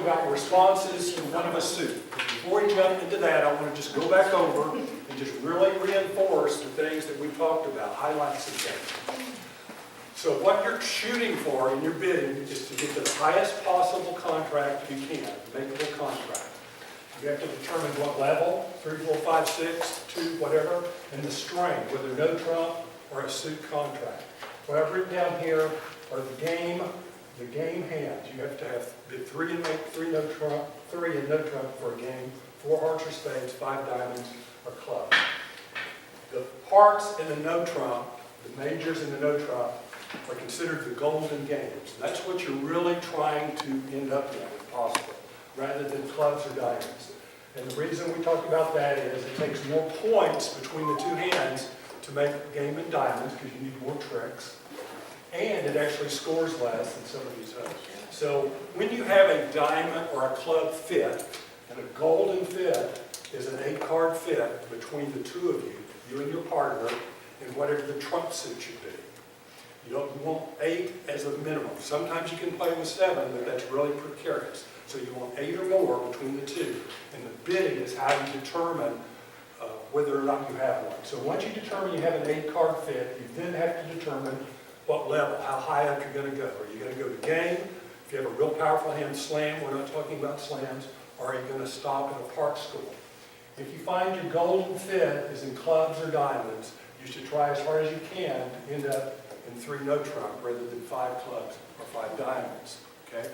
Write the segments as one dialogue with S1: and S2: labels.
S1: about responses to one of a suit. Before we jump into that, I want to just go back over and just really reinforce the things that we talked about, highlight some things. So what you're shooting for in your bidding is to get the highest possible contract you can, makeable contract. You have to determine what level, 3, 4, 5, 6, 2, whatever, and the strength, whether no trump or a suit contract. What I've written down here are the game hands. You have to have bid 3 and make 3 no trump, 3 and no trump for a game, 4 hearts or spades, 5 diamonds or clubs. The hearts in the no trump, the majors in the no trump, are considered the golden games. That's what you're really trying to end up with, if possible, rather than clubs or diamonds. And the reason we talk about that is it takes more points between the 2 hands to make game and diamonds because you need more tricks. And it actually scores less than some of these others. So when you have a diamond or a club fit, and a golden fit is an 8-card fit between the 2 of you and your partner, in whatever the trump suit should be. You want 8 as a minimum. Sometimes you can play with 7, but that's really precarious. So you want 8 or more between the 2. And the bidding is how you determine whether or not you have one. So once you determine you have an 8-card fit, you then have to determine what level, how high up you're going to go. Are you going to go to game? If you have a real powerful hand, slam. We're not talking about slams. Or are you going to stop at a part score? If you find your golden fit is in clubs or diamonds, you should try as hard as you can to end up in 3 no trump rather than 5 clubs or 5 diamonds. Okay?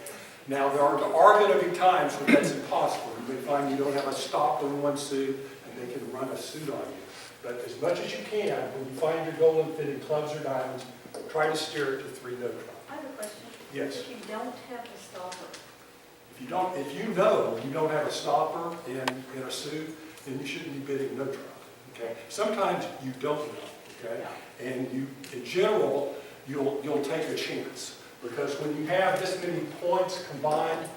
S1: Now there are going to be times when that's impossible. You may find you don't have a stopper in one suit and they can run a suit on you. But as much as you can, when you find your golden fit in clubs or diamonds, try to steer it to 3 no trump.
S2: I have a question.
S1: Yes.
S2: If you don't have the stopper.
S1: If you know you don't have a stopper in a suit, then you shouldn't be bidding no trump. Okay? Sometimes you don't know. Okay? And you, in general, you'll take a chance. Because when you have this many points combined,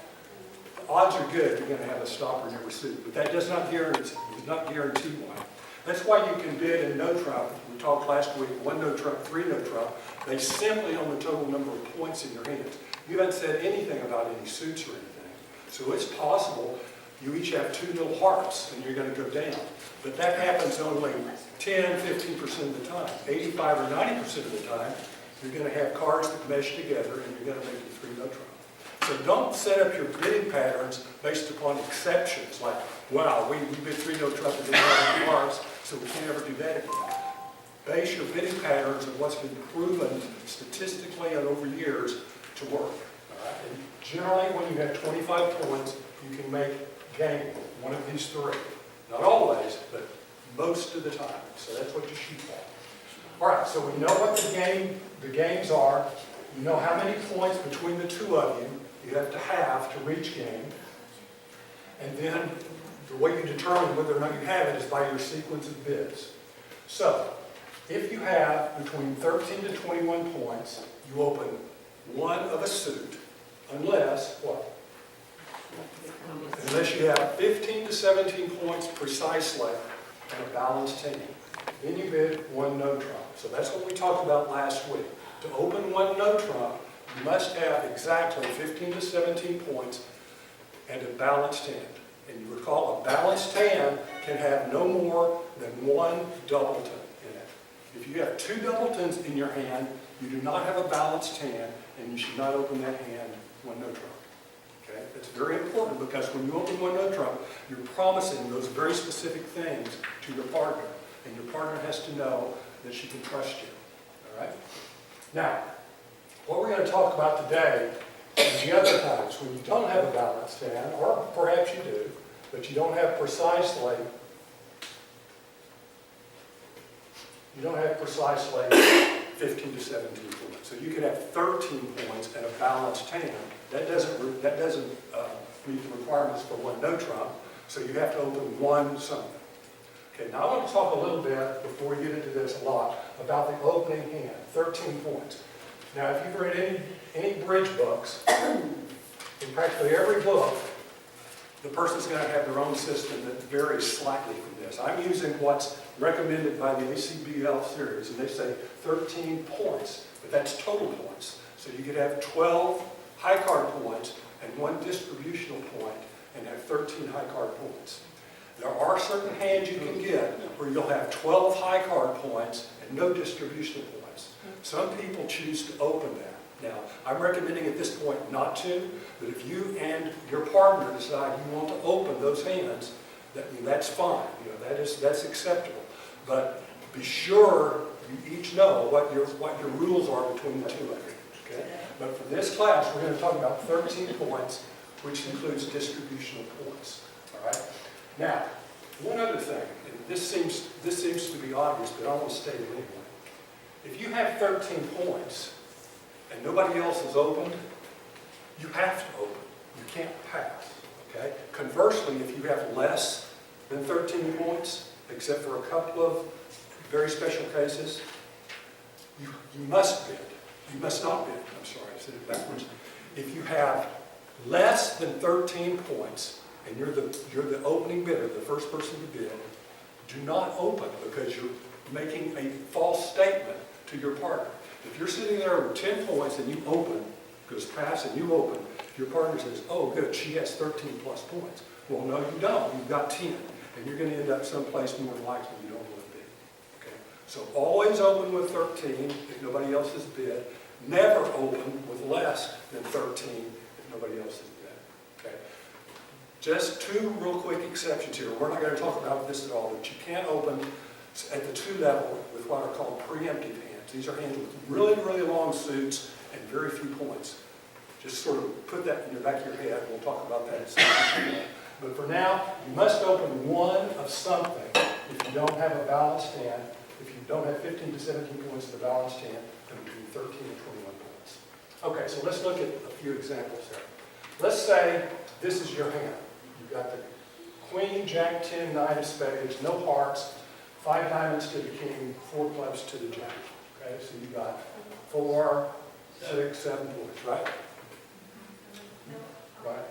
S1: the odds are good you're going to have a stopper in every suit. But that does not guarantee one. That's why you can bid in no trump. We talked last week, 1 no trump, 3 no trump. They simply on the total number of points in your hands. You haven't said anything about any suits or anything. So it's possible you each have 2 no hearts and you're going to go down. But that happens only 10, 15% of the time. 85 or 90% of the time, you're going to have cards that mesh together and you're going to make it 3 no trump. So don't set up your bidding patterns based upon exceptions like, wow, we bid 3 no trump and didn't have any hearts, so we can't ever do that again. Base your bidding patterns on what's been proven statistically and over years to work. All right? And generally, when you have 25 points, you can make game, one of these 3. Not always, but most of the time. So that's what you shoot for. All right, so we know what the games are. You know how many points between the 2 of you have to reach game. And then the way you determine whether or not you have it is by your sequence of bids. So, if you have between 13 to 21 points, you open 1 of a suit, unless, what? Unless you have 15 to 17 points precisely and a balanced hand. Then you bid 1 no trump. So that's what we talked about last week. To open 1 no trump, you must have exactly 15 to 17 points and a balanced hand. And you recall, a balanced hand can have no more than 1 doubleton in it. If you have 2 doubletons in your hand, you do not have a balanced hand, and you should not open that hand 1 no trump. Okay? That's very important because when you open 1 no trump, you're promising those very specific things to your partner. And your partner has to know that she can trust you. All right? Now, what we're going to talk about today is the other times when you don't have a balanced hand, or perhaps you do, but you don't have precisely 15 to 17 points. So you could have 13 points and a balanced hand. That doesn't meet the requirements for 1 no trump, so you have to open 1 something. Okay, now I want to talk a little bit, before we get into this a lot, about the opening hand, 13 points. Now, if you've read any bridge books, in practically every book, the person's going to have their own system that varies slightly from this. I'm using what's recommended by the ACBL series, and they say 13 points, but that's total points. So you could have 12 high card points and 1 distributional point and have 13 high card points. There are certain hands you can get where you'll have 12 high card points and no distributional points. Some people choose to open that. Now, I'm recommending at this point not to, but if you and your partner decide you want to open those hands, that's fine. That's acceptable. But be sure you each know what your rules are between the two of you. Okay? But for this class, we're going to talk about 13 points, which includes distributional points. All right? Now, one other thing, and this seems to be obvious, but I want to state it anyway. If you have 13 points and nobody else is opened, you have to open. You can't pass. Okay? Conversely, if you have less than 13 points, except for a couple of very special cases, you must bid. You must not bid. I'm sorry, I said it backwards. If you have less than 13 points and you're the opening bidder, the first person to bid, do not open because you're making a false statement to your partner. If you're sitting there with 10 points and you open, goes pass and you open, your partner says, oh good, she has 13 plus points. Well, no you don't, you've got 10. And you're going to end up someplace more likely you don't want to be. Okay? So always open with 13 if nobody else has bid. Never open with less than 13 if nobody else has bid. Okay? Just 2 real quick exceptions here. We're not going to talk about this at all, but you can't open at the 2 level with what are called preemptive hands. These are hands with really, really long suits and very few points. Just sort of put that in the back of your head. We'll talk about that in a second. But for now, you must open one of something if you don't have a balanced hand. If you don't have 15 to 17 points in the balanced hand, then between 13 and 21 points. Okay, so let's look at a few examples there. Let's say this is your hand. You've got the queen, jack, 10, 9 of spades, no hearts, 5 diamonds to the king, 4 clubs to the jack. Okay, so you've got 4, 6, 7 points, right? Right?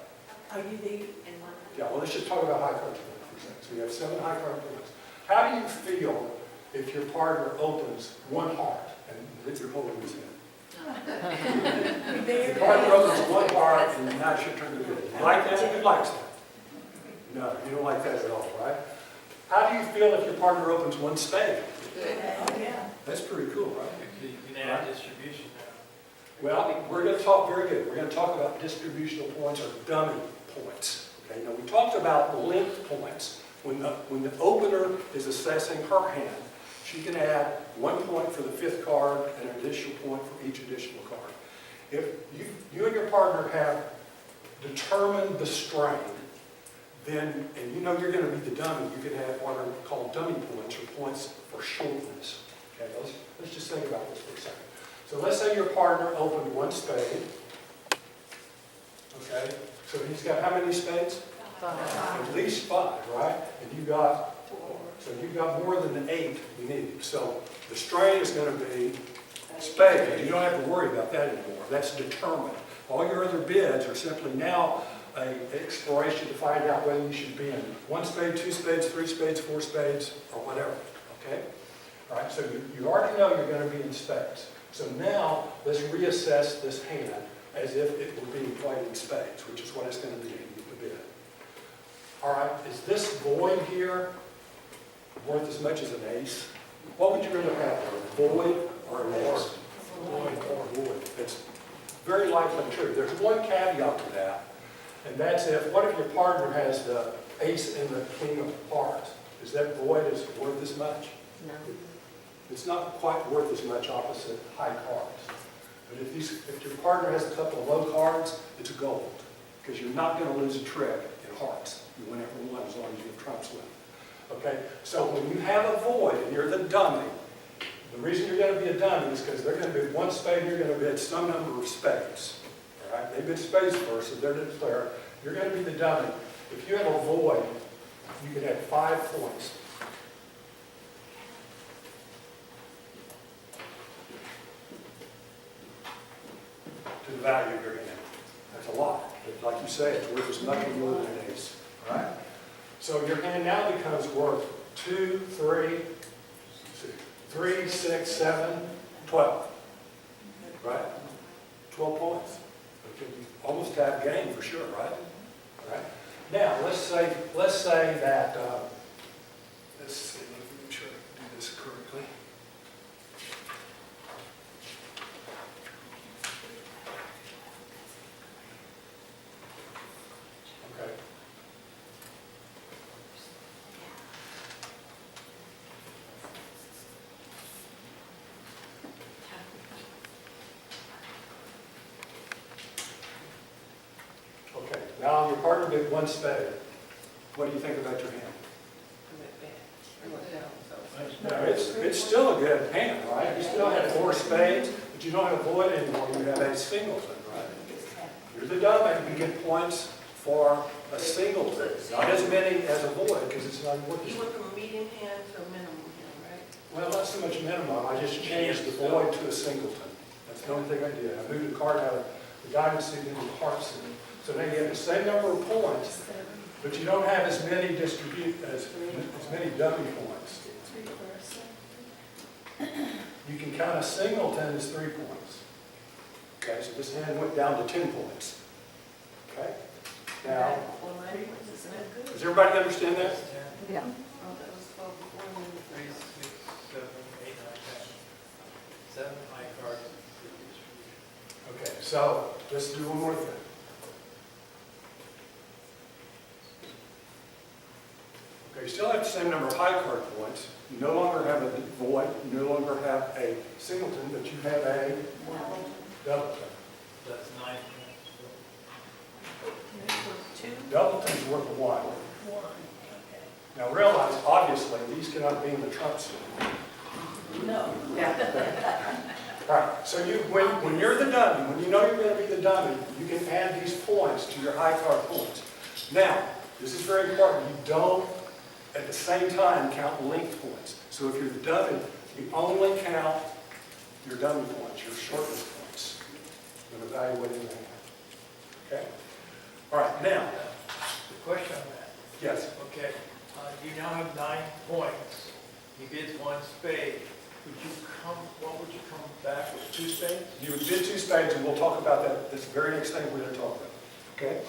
S2: Are you the, and one?
S1: Yeah, well, let's just talk about high card points for a second. So you have 7 high card points. How do you feel if your partner opens 1 heart and you're holding his hand? Your partner opens 1 heart and now it's your turn to bid. You like that? Who likes that? No, you don't like that at all, right? How do you feel if your partner opens 1 spade?
S2: Yeah.
S1: That's pretty cool, right?
S3: You can add distribution now.
S1: Well, we're going to talk, very good, we're going to talk about distributional points or dummy points. Okay, now we talked about length points. When the opener is assessing her hand, she can add 1 point for the 5th card and an additional point for each additional card. If you and your partner have determined the strain, then, and you know you're going to be the dummy, you can add what are called dummy points or points for shortness. Okay, let's just think about this for a second. So let's say your partner opened 1 spade. Okay, so he's got how many spades?
S2: 5.
S1: At least 5, right? And you got 4. So you've got more than the 8 you need. So the strain is going to be spades. You don't have to worry about that anymore. That's determined. All your other bids are simply now an exploration to find out whether you should be in 1 spade, 2 spades, 3 spades, 4 spades, or whatever. Okay? All right, so you already know you're going to be in spades. So now let's reassess this hand as if it were being played in spades, which is what it's going to be the bid. All right, is this void here worth as much as an ace? What would you rather have, a void or an ace? Void. It's very likely true. There's one caveat to that, and that's what if your partner has the ace and the king of hearts? Is that void worth as much?
S2: No.
S1: It's not quite worth as much opposite high cards. But if your partner has a couple of low cards, it's gold, because you're not going to lose a trick in hearts. You win every one as long as you have trumps with it. Okay, so when you have a void and you're the dummy, the reason you're going to be a dummy is because they're going to bid 1 spade and you're going to bid some number of spades. All right, they bid spades first, so they're the declare. You're going to be the dummy. If you have a void, you can add 5 points. To the value of your hand. That's a lot. But like you say, it's worth as much or more than an ace. All right? So your hand now becomes worth 2, 3, 6, 7, 12. Right? 12 points. you almost have game for sure, right? All right. Now, let's say that, let's see, let me make sure I do this correctly. Okay. Okay, now your partner did one spade. What do you think about your hand? No, it's still a good hand, right? You still have 4 spades, but you don't have void anymore. You have a singleton, right? You're the dummy. You get points for a singleton, not as many as a void because it's not working.
S4: You went from medium hand to minimum hand, right?
S1: Well, not so much minimum. I just changed the void to a singleton. That's the only thing I did. I moved the card out of the diamond suit into the heart suit. So now you have the same number of points, but you don't have as many as many dummy points. You can count a singleton as 3 points. Okay, so this hand went down to 10 points. Okay? Now,
S4: Well, 9 points is not good.
S1: does everybody understand that?
S2: Yeah.
S4: Oh, that was 12 before and then
S3: 3, 6, 7, 8, 9, 10. 7 high cards for distribution.
S1: Okay, so let's do one more thing. Okay, you still have the same number of high card points. You no longer have a void, you no longer have a singleton, but you have a doubleton.
S3: That's 9 points.
S4: 2.
S1: Doubleton's worth 1. Now realize, obviously, these cannot be in the trump suit.
S2: No.
S1: All right, so when you're the dummy, when you know you're going to be the dummy, you can add these points to your high card points. Now, this is very important. You don't, at the same time, count linked points. So if you're the dummy, you only count your dummy points, your shortness points, when evaluating the hand. Okay? All right, now,
S3: The question on that,
S1: yes.
S3: okay, you now have 9 points. You get 1 spade. What would you come back with, 2 spades?
S1: You did 2 spades, and we'll talk about that. That's the very next thing we're going to talk about. Okay?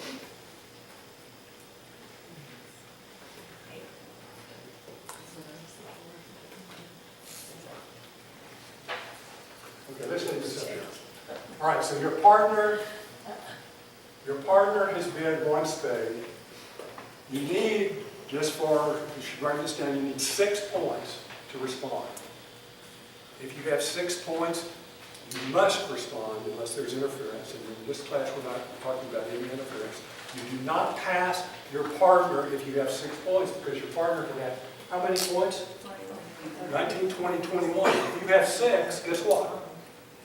S1: Okay, let's leave this up here. All right, so your partner has bid 1 spade. You need, just for, you should write this down, you need 6 points to respond. If you have 6 points, you must respond unless there's interference. And in this class, we're not talking about any interference. You do not pass your partner if you have 6 points, because your partner can have how many points? 19, 20, 21. If you have 6, guess what?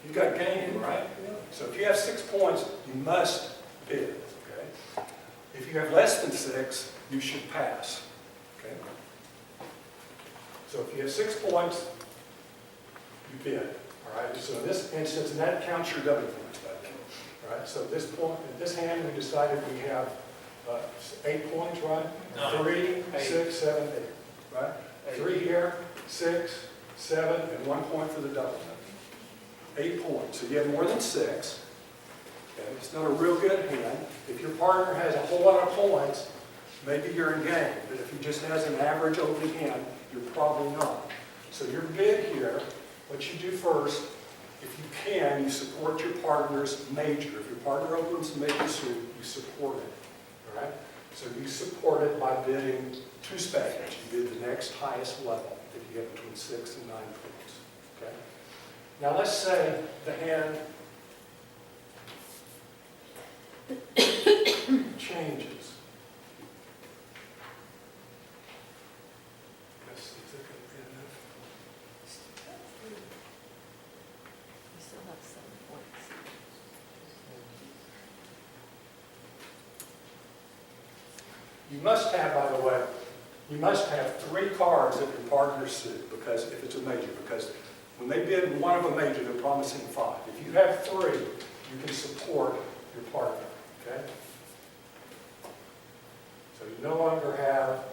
S1: You've got game, right? So if you have 6 points, you must bid. Okay? If you have less than 6, you should pass. Okay? So if you have 6 points, you bid. All right? So in this instance, and that counts your dummy points, by the way. All right? So this point, in this hand, we decided we have 8 points, right?
S3: No.
S1: 3, 6, 7, 8. Right? 3 here, 6, 7, and 1 point for the double. 8 points. So you have more than 6. Okay? It's not a real good hand. If your partner has a whole lot of points, maybe you're in game. But if he just has an average opening hand, you're probably not. So your bid here, what you do first, if you can, you support your partner's major. If your partner opens a major suit, you support it. All right? So you support it by bidding 2 spades. You bid the next highest level if you have between 6 and 9 points. Okay? Now let's say the hand changes. Let's see if they're going to be enough.
S2: We still have 7 points.
S1: You must have, by the way, you must have 3 cards of your partner's suit, because if it's a major, because when they bid one of a major, they're promising 5. If you have 3, you can support your partner. Okay? So you no longer have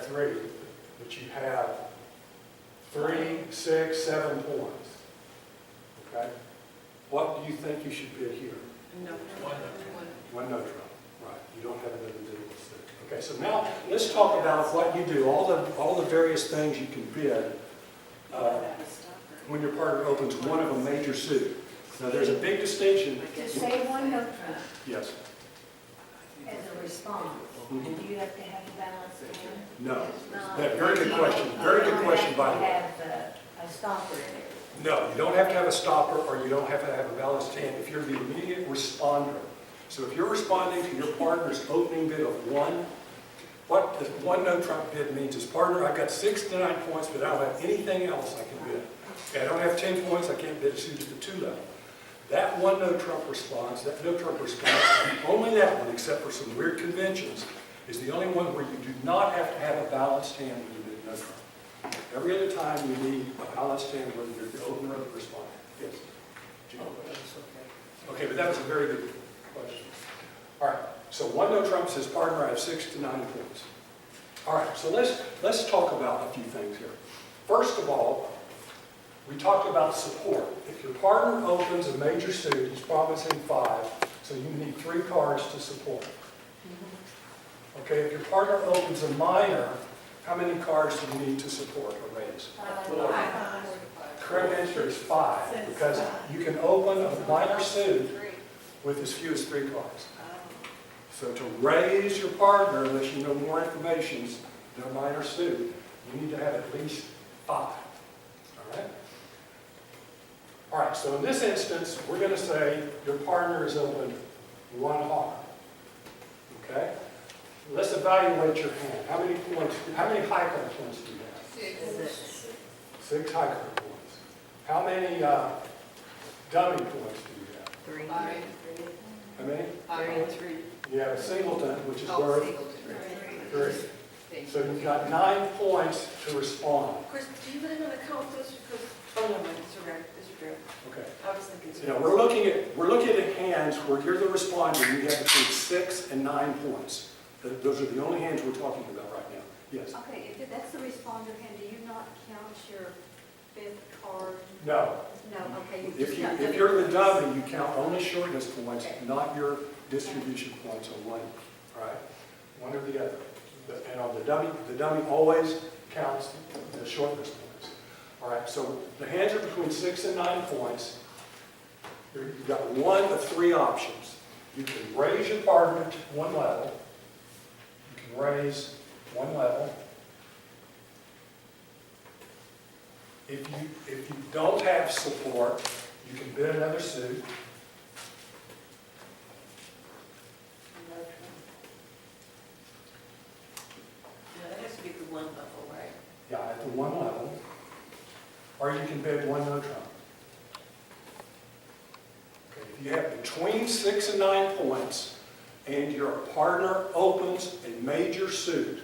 S1: 3, but you have 3, 6, 7 points. Okay? do you think you should bid here?
S4: No.
S1: One no trump, right. You don't have another biddable suit. Okay, so now let's talk about what you do, all the various things you can bid when your partner opens one of a major suit. Now, there's a big distinction.
S5: To say one no trump
S1: Yes.
S5: as a response, do you have to have a balance hand?
S1: No. Yeah, very good question. Very good question, by the way.
S5: You have a stopper in it.
S1: No, you don't have to have a stopper or you don't have to have a balanced hand if you're the immediate responder. So if you're responding to your partner's opening bid of one, what the one no trump bid means is, partner, I've got 6 to 9 points, but I don't have anything else I can bid. Okay, I don't have 10 points, I can't bid a suit at the 2 level. That one no trump response, that no trump response, only that one, except for some weird conventions, is the only one where you do not have to have a balanced hand when you bid no trump. Every other time you need a balanced hand whether you're the opener or the responder. Yes? Jim? Okay, but that was a very good question. All right, so one no trump says, partner, I have 6 to 9 points. All right, so let's talk about a few things here. First of all, we talked about support. If your partner opens a major suit, he's promising 5, so you need 3 cards to support. Okay, if your partner opens a minor, how many cards do you need to support or raise? Correct answer is 5, because you can open a minor suit with as few as 3 cards. So to raise your partner, unless you know more information than a minor suit, you need to have at least 5. All right? All right, so in this instance, we're going to say your partner has opened 1 heart. Okay? Let's evaluate your hand. How many points, how many high card points do you have? 6 high card points. How many dummy points do you have?
S2: 3.
S1: How many?
S2: 3.
S1: You have a singleton, which is worth 3. So you've got 9 points to respond.
S4: Chris, do you really want to count this? Because, oh, no, it's a rare.
S1: Okay.
S4: I was thinking.
S1: You know, we're looking at hands where you're the responder. You have between 6 and 9 points. Those are the only hands we're talking about right now. Yes.
S5: Okay, if that's the responder hand, do you not count your 5th card?
S1: No.
S5: No, okay. You just count
S1: If you're the dummy, you count only shortness points, not your distribution points on one. All right. One or the other. And on the dummy always counts the shortness points. All right, so the hands are between 6 and 9 points. You've got one of 3 options. You can raise your partner to 1 level. You can raise 1 level. If you don't have support, you can bid another suit.
S4: Yeah, that has to be the 1 level, right?
S1: Yeah, at the 1 level. Or you can bid 1 no trump. Okay, if you have between 6 and 9 points and your partner opens a major suit,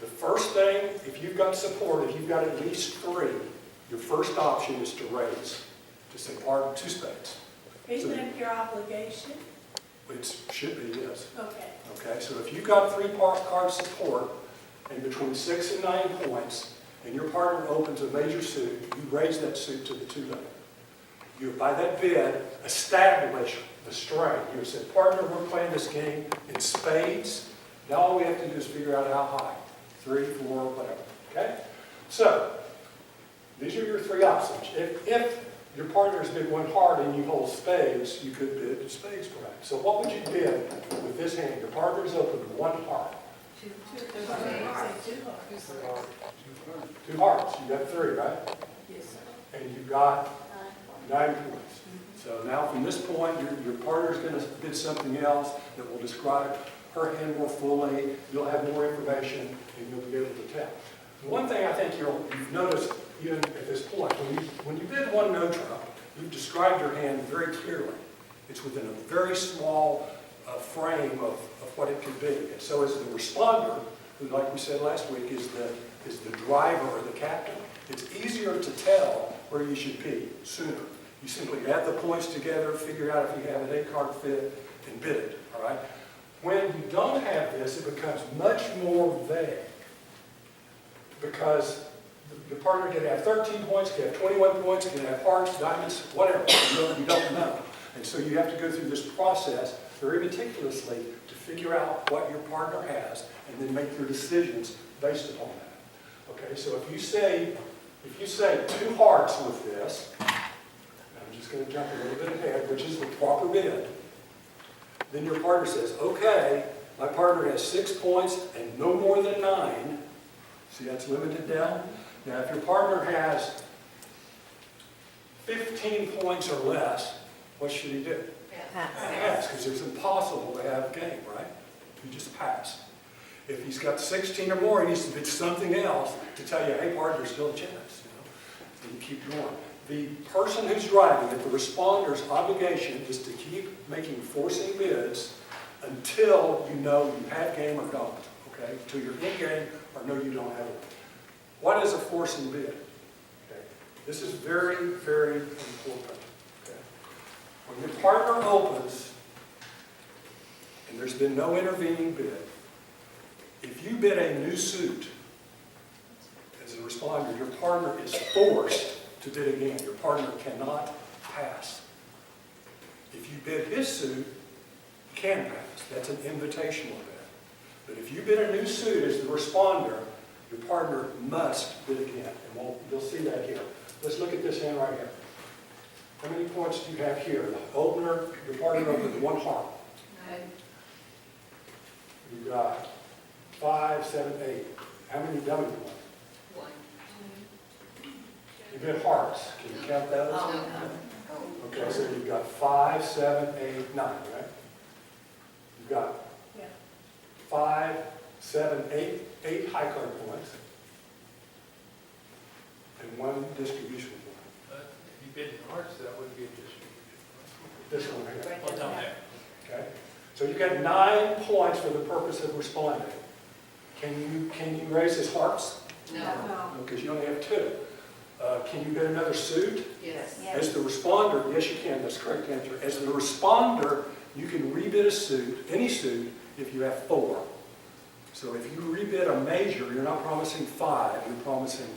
S1: the first thing, if you've got support, if you've got at least 3, your first option is to raise, to say partner 2 spades.
S6: Isn't it your obligation?
S1: It should be, yes.
S6: Okay.
S1: Okay, so if you've got 3 card support and between 6 and 9 points, and your partner opens a major suit, you raise that suit to the 2 level. You, by that bid, establish the strain. You said, partner, we're playing this game in spades. Now all we have to do is figure out how high. 3, 4, whatever. Okay? So, these are your 3 options. If your partner's bid 1 heart and you hold spades, you could bid spades perhaps. So what would you bid with this hand? Your partner's opened 1 heart. 2 hearts. You got 3, right?
S6: Yes, sir.
S1: And you got 9 points. So now from this point, your partner's going to bid something else that will describe her hand more fully. You'll have more information, and you'll be able to tell. One thing I think you've noticed, even at this point, when you bid 1 no trump, you've described your hand very clearly. It's within a very small frame of what it could be. And so as the responder, who, like we said last week, is the driver or the captain, it's easier to tell where you should be sooner. You simply add the points together, figure out if you have an 8-card fit, and bid it. All right? When you don't have this, it becomes much more vague, because Your partner can have 13 points, can have 21 points, can have hearts, diamonds, whatever. You don't know. And so you have to go through this process very meticulously to figure out what your partner has and then make your decisions based upon that. Okay, so if you say 2 hearts with this, I'm just going to jump a little bit ahead, which is the proper bid. Then your partner says, okay, my partner has 6 points and no more than 9. See, that's limited down. Now, if your partner has 15 points or less, what should he do? Pass, because it's impossible to have a game, right? You just pass. If he's got 16 or more, he needs to bid something else to tell you, hey, partner, there's still a chance. And you keep going. The person who's driving it, the responder's obligation is to keep making forcing bids until you know you have game or don't. Okay? Until you're in game or know you don't have it. What is a forcing bid? Okay? This is very, very important. Okay? When your partner opens and there's been no intervening bid, if you bid a new suit as a responder, your partner is forced to bid again. Your partner cannot pass. If you bid his suit, you can pass. That's an invitational bid. But if you bid a new suit as the responder, your partner must bid again. And you'll see that here. Let's look at this hand right here. How many points do you have here? The opener, your partner opens 1 heart. You've got 5, 7, 8. How many dummy points?
S2: 1.
S1: You bid hearts. Can you count those? Okay, so you've got 5, 7, 8, 9, right? You've got 5, 7, 8 high card points, and 1 distribution point.
S3: If you bid in hearts, that would be a distribution.
S1: This one here.
S3: Well, down there.
S1: Okay? So you've got 9 points for the purpose of responding. Can you raise his hearts?
S2: No.
S5: No.
S1: Because you only have 2. Can you bid another suit?
S2: Yes.
S1: As the responder, yes you can, that's the correct answer. As the responder, you can rebid a suit, any suit, if you have 4. So if you rebid a major, you're not promising 5, you're promising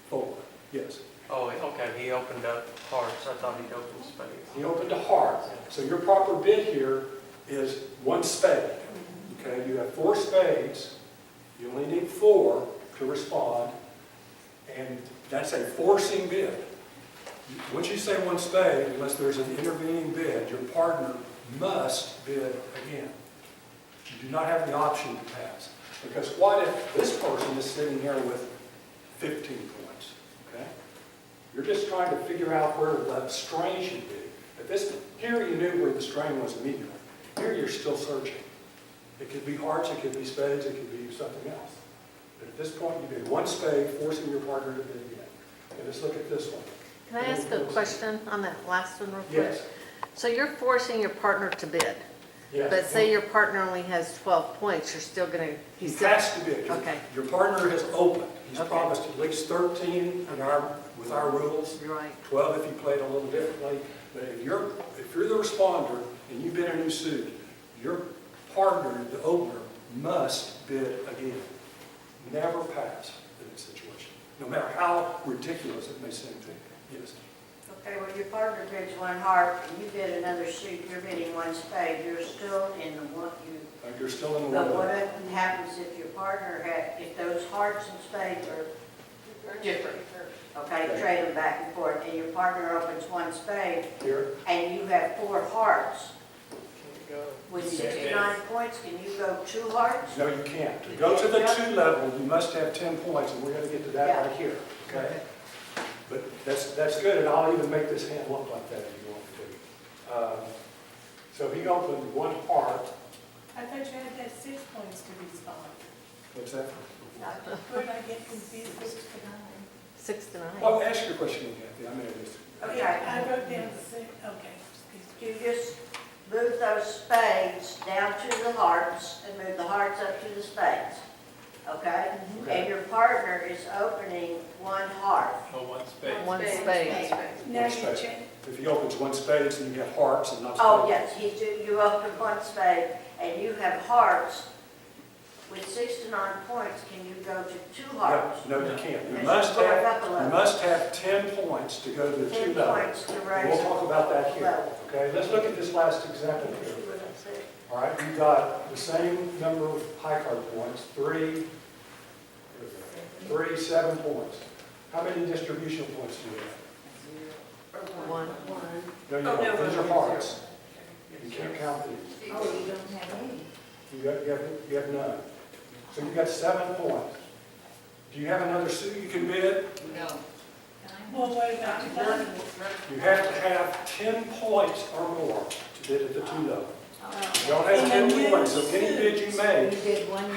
S1: 4. Yes.
S7: Oh, okay, he opened up hearts, I thought he'd opened spades.
S1: He opened a heart. So your proper bid here is 1 spade. Okay, you have 4 spades, you only need 4 to respond, and that's a forcing bid. Once you say 1 spade, unless there's an intervening bid, your partner must bid again. You do not have the option to pass. Because what if this person is sitting here with 15 points? Okay? You're just trying to figure out where the strain should be. Here you knew where the strain was immediately. Here you're still searching. It could be hearts, it could be spades, it could be something else. But at this point, you did 1 spade, forcing your partner to bid again. Okay, let's look at this one.
S2: Can I ask a question on that last one real quick?
S1: Yes.
S2: So you're forcing your partner to bid,
S1: Yes.
S2: but say your partner only has 12 points, you're still going to...
S1: He has to bid.
S2: Okay.
S1: Your partner has opened. He's
S2: Okay.
S1: promised at least 13 with our rules.
S2: You're right.
S1: 12 if you played a little differently. But if you're the responder and you bid a new suit, your partner, the opener, must bid again. Never pass in this situation, no matter how ridiculous it may seem to you. Yes.
S8: Okay, well, your partner bids 1 heart, and you bid another suit, you're bidding 1 spade, you're still in the one,
S1: You're still in the
S8: but what
S1: window.
S8: happens if your partner if those hearts and spades are different? Okay,
S1: Okay.
S8: trade them back and forth, and your partner opens 1 spade,
S1: Here,
S8: and you have 4 hearts.
S7: Can we go?
S8: With
S3: Same
S8: 69 points, can you go 2 hearts?
S1: no, you can't. To go to the 2 level, you must have 10 points, and we're going to get to that
S8: Yeah.
S1: right here. Okay. But that's good, and I'll even make this hand look like that if you want me to. So he opened 1 heart.
S6: I thought you had that 6 points to respond.
S1: What's that?
S6: Where did I get confused?
S2: 6 to 9.
S1: Well, ask your question again, Kathy. I mean, it is.
S8: Okay,
S6: I wrote down 6, okay. Excuse me.
S8: you just move those spades down to the hearts, and move the hearts up to the spades, okay?
S1: Okay.
S8: And your partner is opening 1 heart.
S3: Oh, 1 spade.
S2: 1 spade.
S6: Now you
S1: spade.
S6: change.
S1: If he opens 1 spade, then you have hearts and not spades.
S8: Oh, yes, you open 1 spade, and you have hearts with 6 to 9 points, can you go to 2 hearts?
S1: No, you can't. You
S8: Yes,
S1: must
S8: go back
S1: have,
S8: up a
S1: you
S8: level.
S1: must have 10 points to go to the 2
S8: 10
S1: level.
S8: points to
S1: And
S8: raise.
S1: we'll talk about that here,
S8: level.
S1: okay? Let's look at this last example here. All right, you've got the same number of high card points, 3, 7 points. How many distributional points do you have?
S2: One.
S1: No,
S4: Oh, no,
S1: these are
S4: no,
S1: hearts. You can't count these.
S8: Oh, you don't have any.
S1: You have none. So you've got 7 points. Do you have another suit you can bid?
S6: Well, what about the other?
S1: You have to have 10 points or more to bid at the 2 level. You don't have 10 points, so any bid you make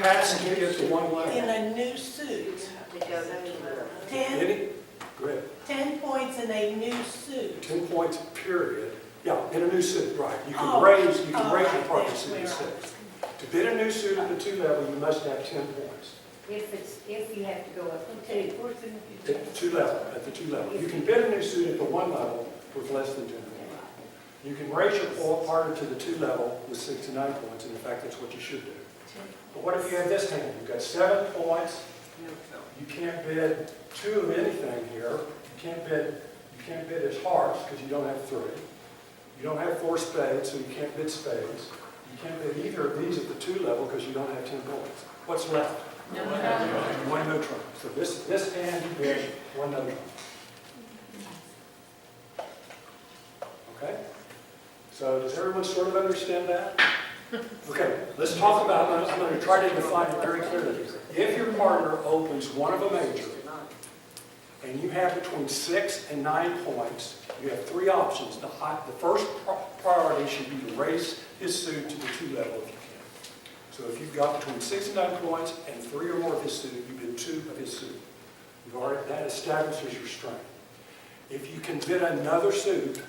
S1: has to be at the 1
S6: In
S1: level.
S6: a new suit,
S8: To go to 2 level.
S6: 10,
S1: Any, go ahead.
S6: 10 points in a new suit.
S1: 10 points, period. Yeah, in a new suit, right. You can
S6: Oh,
S1: raise your
S6: right,
S1: partner
S6: that's
S1: suit to
S6: where
S1: 6. To bid a new suit at the 2 level, you must have 10 points.
S9: If you have to go up to
S6: Okay,
S9: 2.
S6: where's the?
S1: At the 2 level, at the 2 level. You can bid a new suit at the 1 level with less than 10 points. You can raise your partner to the 2 level with 6 to 9 points, and in fact, that's what you should do. But what if you have this hand? You've got 7 points. You can't bid 2 of anything here. You can't bid as hearts because you don't have 3. You don't have 4 spades, so you can't bid spades. You can't bid either of these at the 2 level because you don't have 10 points. What's left? One no trump. So this hand you bid, 1 no trump. Okay? So does everyone sort of understand that? Okay, let's talk about, I'm going to try to define it very clearly. If your partner opens one of a major, and you have between 6 and 9 points, you have 3 options. The first priority should be to raise his suit to the 2 level if you can. So if you've got between 6 and 9 points and 3 or more of his suit, you bid 2 of his suit. That establishes your strength. If you can bid another suit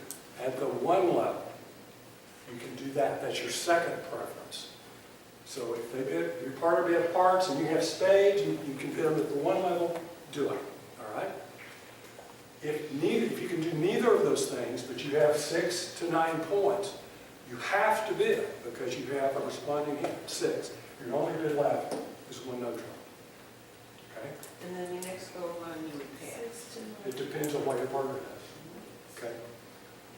S1: at the 1 level, you can do that. That's your second preference. So if your partner bid hearts and you have spades, you can bid them at the 1 level, do it. All right? If you can do neither of those things, but you have 6 to 9 points, you have to bid because you have a responding hand, 6. Your only bid left is 1 no trump. Okay?
S4: And then the next go around you would pay.
S1: It depends on what your partner does. Okay?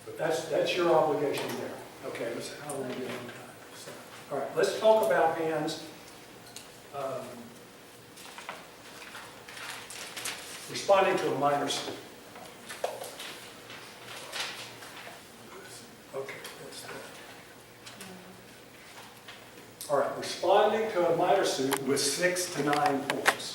S1: But that's your obligation there. Okay, how are we doing on time? So, all right, let's talk about hands. Responding to a minor suit. Okay, that's that. All right, responding to a minor suit with 6 to 9 points.